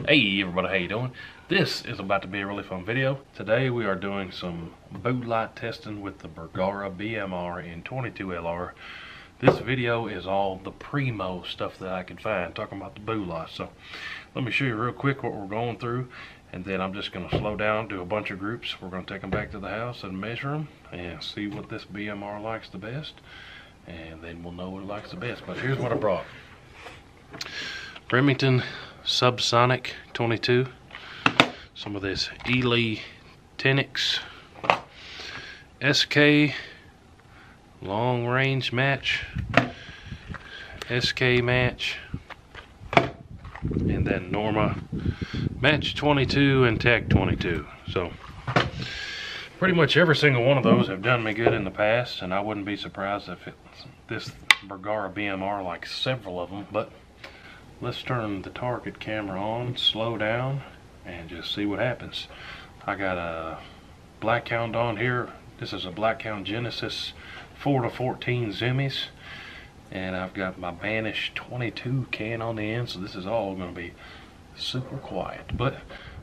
Hey everybody, how you doing? This is about to be a really fun video. Today we are doing some boot light testing with the Bergara BMR in 22LR. This video is all the primo stuff that I could find, talking about the boot lights. So let me show you real quick what we're going through, and then I'm just going to slow down, do a bunch of groups. We're going to take them back to the house and measure them and see what this BMR likes the best, and then we'll know what it likes the best. But here's what I brought. Remington Subsonic 22, some of this Ely Tenix, SK long range match, SK match, and then Norma match 22 and Tech 22. So pretty much every single one of those have done me good in the past, and I wouldn't be surprised if this Bergara BMR likes several of them. But let's turn the target camera on, slow down, and just see what happens. I got a Blackhound on here. This is a Blackhound Genesis 4-14 Zimmies, and I've got my Banish 22 can on the end, so this is all going to be super quiet, but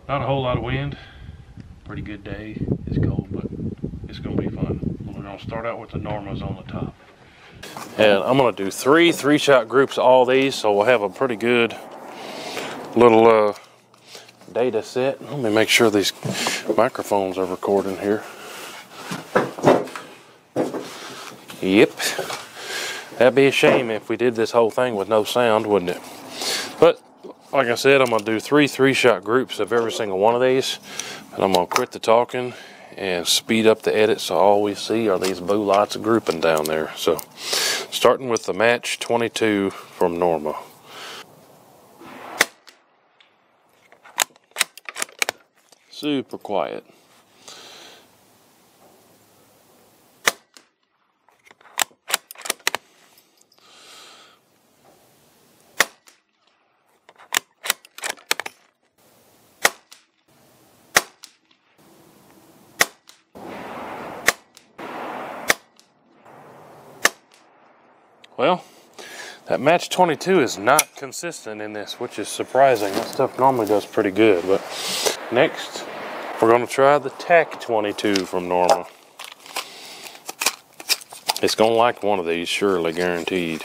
not a whole lot of wind. Pretty good day. It's cold, but it's going to be fun. We're going to start out with the Normas on the top. And I'm going to do three-shot groups, all these, so we'll have a pretty good little data set. Let me make sure these microphones are recording here. Yep. That'd be a shame if we did this whole thing with no sound, wouldn't it? But like I said, I'm going to do three-shot groups of every single one of these, and I'm going to quit the talking and speed up the edit, so all we see are these blue lights grouping down there. So starting with the match 22 from Norma. Super quiet. Well, that match 22 is not consistent in this, which is surprising. That stuff normally does pretty good. But next, we're going to try the TAC 22 from Norma. It's going to like one of these, surely, guaranteed.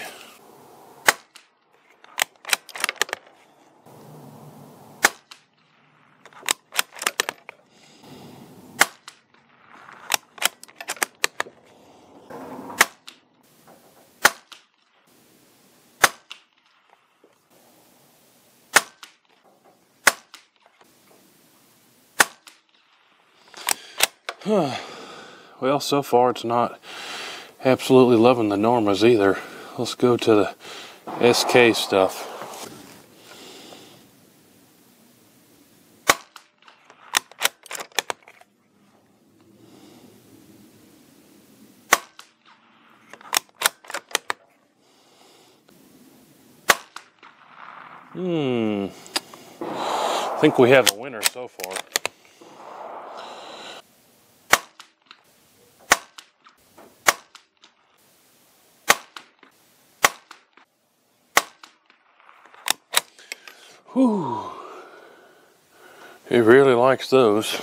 Well, so far it's not absolutely loving the Normas either. Let's go to the SK stuff. I think we have a winner so far. Whew. He really likes those.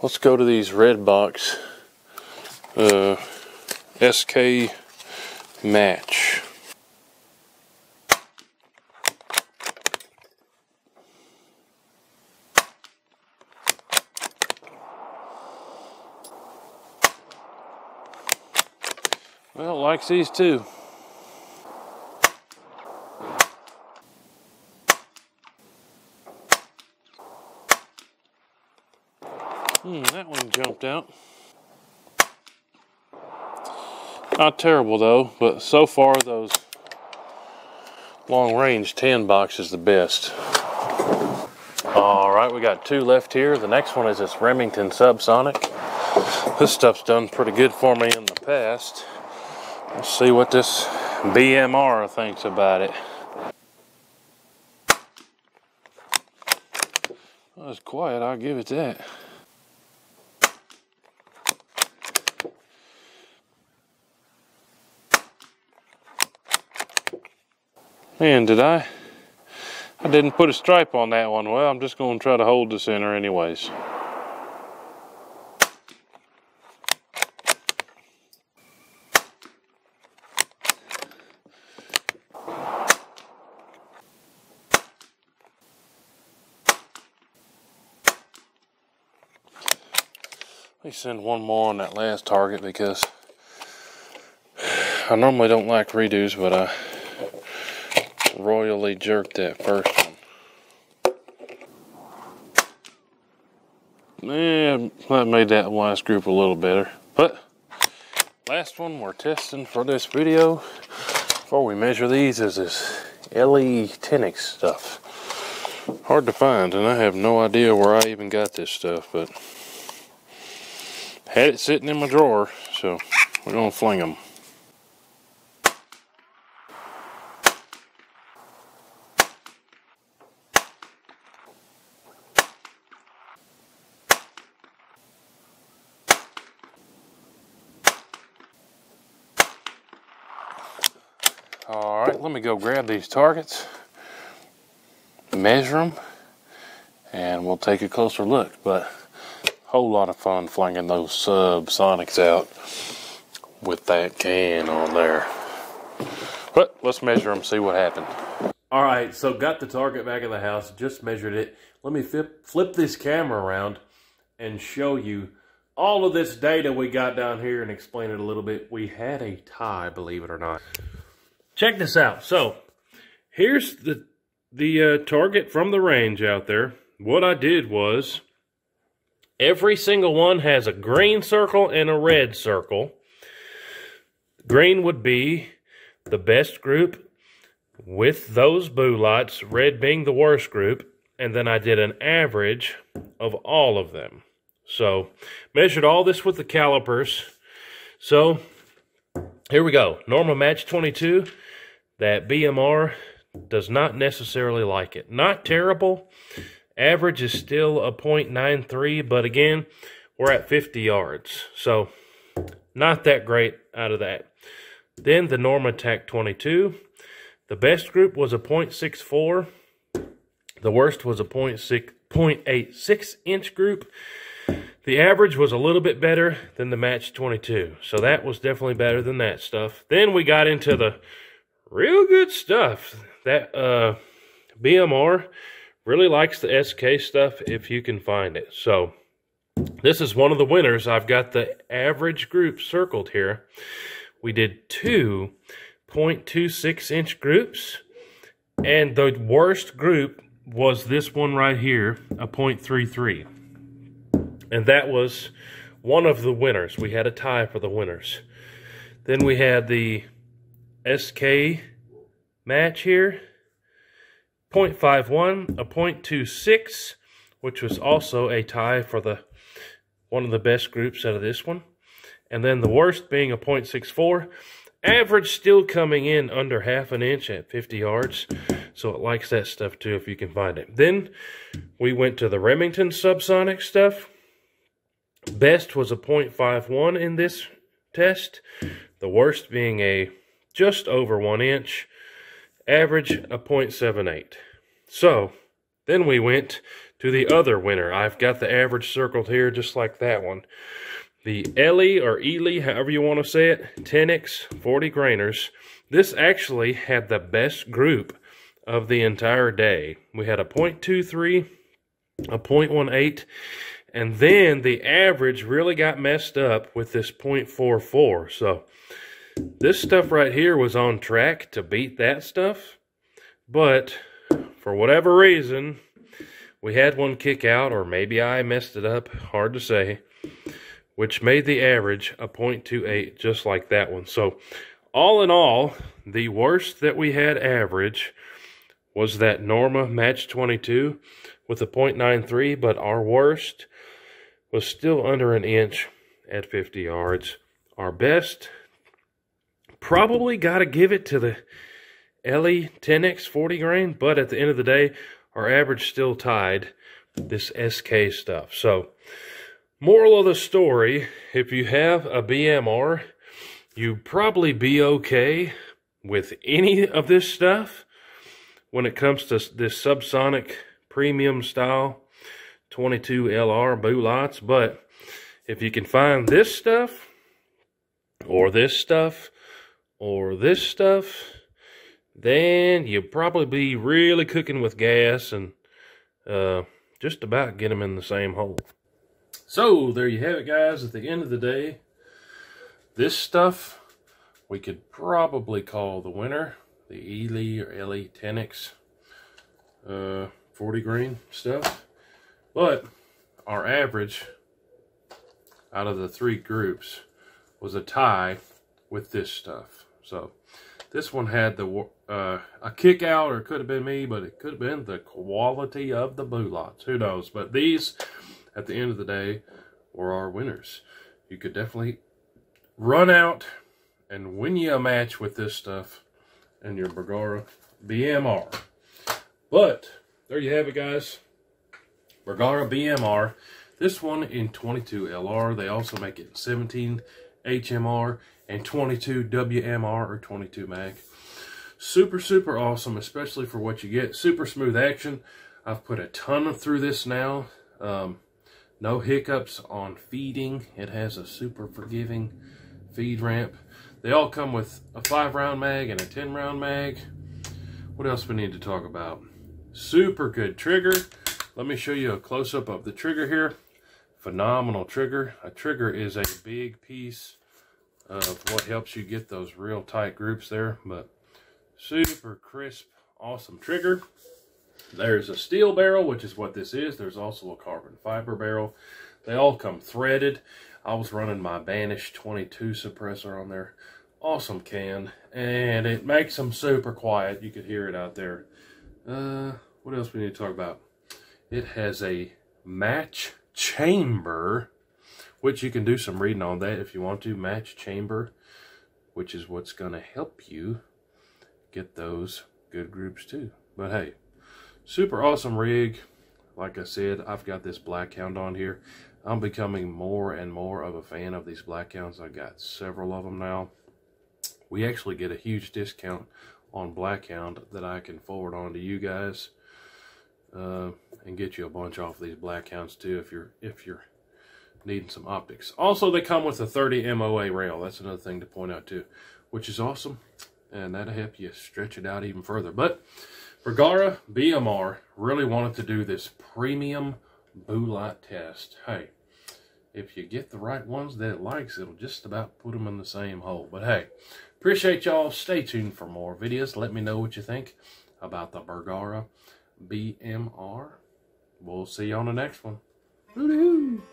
Let's go to these red box SK match. Well, likes these too. That one jumped out. Not terrible though, but so far those long range 10 box is the best. Alright, we got two left here. The next one is this Remington Subsonic. This stuff's done pretty good for me in the past. Let's see what this BMR thinks about it. Well, it's quiet, I'll give it that. Man, did I I didn't put a stripe on that one. Well, I'm just going to try to hold the center anyways. Let me send one more on that last target because I normally don't like redos, but I royally jerked that first one. Yeah, that made that last group a little better. But last one we're testing for this video before we measure these is this LE Tenix stuff. Hard to find, and I have no idea where I even got this stuff, but had it sitting in my drawer, so we're gonna fling them. All right, let me go grab these targets, measure them, and we'll take a closer look. But whole lot of fun flinging those Subsonics out with that can on there. But let's measure them, see what happened. All right, so got the target back in the house, just measured it. Let me flip this camera around and show you all of this data we got down here and explain it a little bit. We had a tie, believe it or not. Check this out. So here's the target from the range out there. What I did was, every single one has a green circle and a red circle. Green would be the best group with those boo lights, red being the worst group, and then I did an average of all of them. So, measured all this with the calipers. So, here we go. Norma match 22. That BMR does not necessarily like it. Not terrible. Average is still a 0.93, but again, we're at 50 yards. So, not that great out of that. Then the Norma TAC 22. The best group was a 0.64. The worst was a 0.86 inch group. The average was a little bit better than the match 22. So that was definitely better than that stuff. Then we got into the real good stuff. That BMR really likes the SK stuff if you can find it. So this is one of the winners. I've got the average group circled here. We did two 0.26 inch groups, and the worst group was this one right here, a 0.33. And that was one of the winners. We had a tie for the winners. Then we had the SK match here, 0.51, a 0.26, which was also a tie for one of the best groups out of this one. And then the worst being a 0.64. Average still coming in under half an inch at 50 yards. So it likes that stuff too if you can find it. Then we went to the Remington Subsonic stuff. Best was a 0.51 in this test. The worst being a just over 1 inch. Average a 0.78. So then we went to the other winner. I've got the average circled here just like that one. The LE or Ely, however you want to say it, Tenix 40 grainers. This actually had the best group of the entire day. We had a 0.23, a 0.18, and then the average really got messed up with this 0.44. So this stuff right here was on track to beat that stuff, but for whatever reason, we had one kick out, or maybe I messed it up, hard to say, which made the average a 0.28, just like that one. So, all in all, the worst that we had average was that Norma Match 22 with a 0.93, but our worst was still under an inch at 50 yards. Our best, probably got to give it to the LE Tenix 40 grain, but at the end of the day, our average still tied this SK stuff. So, moral of the story, if you have a BMR, you probably be okay with any of this stuff. when it comes to this Subsonic premium style 22 LR boot lights, but if you can find this stuff, or this stuff, or this stuff, then you'll probably be really cooking with gas and just about get them in the same hole. So there you have it, guys. At the end of the day, this stuff we could probably call the winner, the Ely or LE 10X 40 grain stuff. But our average out of the three groups was a tie with this stuff. So this one had the a kick out, or it could have been me, but it could have been the quality of the boot lights. Who knows? But these, at the end of the day, were our winners. You could definitely run out and win you a match with this stuff and your Bergara BMR. But there you have it, guys. Bergara BMR. This one in 22 LR. They also make it in 17 HMR and 22 WMR or 22 mag. Super, super awesome, especially for what you get. Super smooth action. I've put a ton through this now. No hiccups on feeding. It has a super forgiving feed ramp. They all come with a 5-round mag and a 10-round mag. What else we need to talk about? Super good trigger. Let me show you a close-up of the trigger here. Phenomenal trigger. A trigger is a big piece of what helps you get those real tight groups there, but super crisp, awesome trigger. There's a steel barrel, which is what this is. There's also a carbon fiber barrel. They all come threaded. I was running my Banish 22 suppressor on there. Awesome can, and it makes them super quiet. You could hear it out there. What else we need to talk about? It has a match chamber, which you can do some reading on that if you want to. Match chamber, which is what's going to help you get those good groups too. But hey, super awesome rig. Like I said, I've got this Blackhound on here. I'm becoming more and more of a fan of these Blackhounds. I've got several of them now. We actually get a huge discount on Blackhound that I can forward on to you guys, and get you a bunch off these Blackhounds too if you're needing some optics. Also, they come with a 30 MOA rail. That's another thing to point out too, which is awesome, and that'll help you stretch it out even further. But Bergara BMR really wanted to do this premium boot light test. Hey, if you get the right ones that it likes, it'll just about put them in the same hole. But hey, appreciate y'all. Stay tuned for more videos. Let me know what you think about the Bergara BMR. We'll see you on the next one. Hoo-doo.